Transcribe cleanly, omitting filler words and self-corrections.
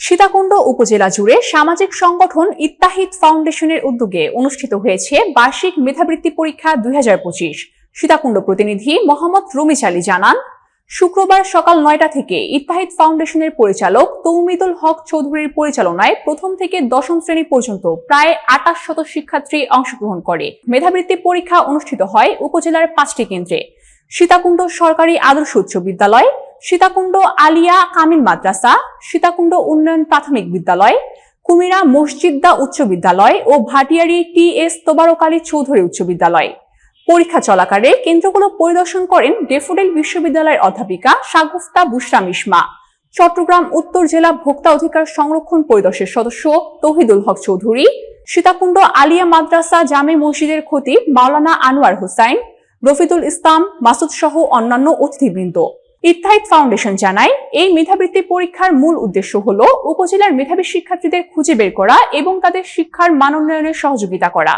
সীতাকুণ্ড উপজেলা জুড়ে সামাজিক সংগঠন ইত্তাহিদ ফাউন্ডেশনের উদ্যোগে অনুষ্ঠিত হয়েছে বার্ষিক মেধাবৃত্তি পরীক্ষা 2025। সীতাকুণ্ড প্রতিনিধি মোহাম্মদ রুমিজ আলী জানান, শুক্রবার সকাল 9টা থেকে ইত্তাহিদ ফাউন্ডেশনের পরিচালক তৌমিদুল হক চৌধুরীর পরিচালনায় প্রথম থেকে দশম শ্রেণী পর্যন্ত প্রায় 28শত শিক্ষার্থী অংশগ্রহণ করে। মেধাবৃত্তি পরীক্ষা অনুষ্ঠিত হয় উপজেলার 5টি কেন্দ্রে: সীতাকুণ্ড সরকারি আদর্শ উচ্চ বিদ্যালয়, সীতাকুণ্ড আলিয়া কামিল মাদ্রাসা, সীতাকুণ্ড উন্নয়ন প্রাথমিক বিদ্যালয়, কুমিরা মসজিদা উচ্চ বিদ্যালয় ও ভাটিয়ারি টি.এস. তোবারক আলী চৌধুরী উচ্চ বিদ্যালয়। পরীক্ষা চলাকালে কেন্দ্রগুলো পরিদর্শন করেন ডেফোডিল বিশ্ববিদ্যালয়ের অধ্যাপিকা শাগুফতা বুশরা মিশমা, চট্টগ্রাম উত্তর জেলা ভোক্তা অধিকার সংরক্ষণ পরিদর্শের সদস্য তৌহিদুল হক চৌধুরী, সীতাকুণ্ড আলিয়া মাদ্রাসা জামে মসজিদের খতিব মাওলানা আনোয়ার হোসাইন, রফিদুল ইসলাম মাসুদ সহ অন্যান্য অতিথিবৃন্দ। ইত্তাহিদ ফাউন্ডেশন জানায়, এই মেধাবৃত্তি পরীক্ষার মূল উদ্দেশ্য হল উপজেলার মেধাবী শিক্ষার্থীদের খুঁজে বের করা এবং তাদের শিক্ষার মান উন্নয়নে সহযোগিতা করা।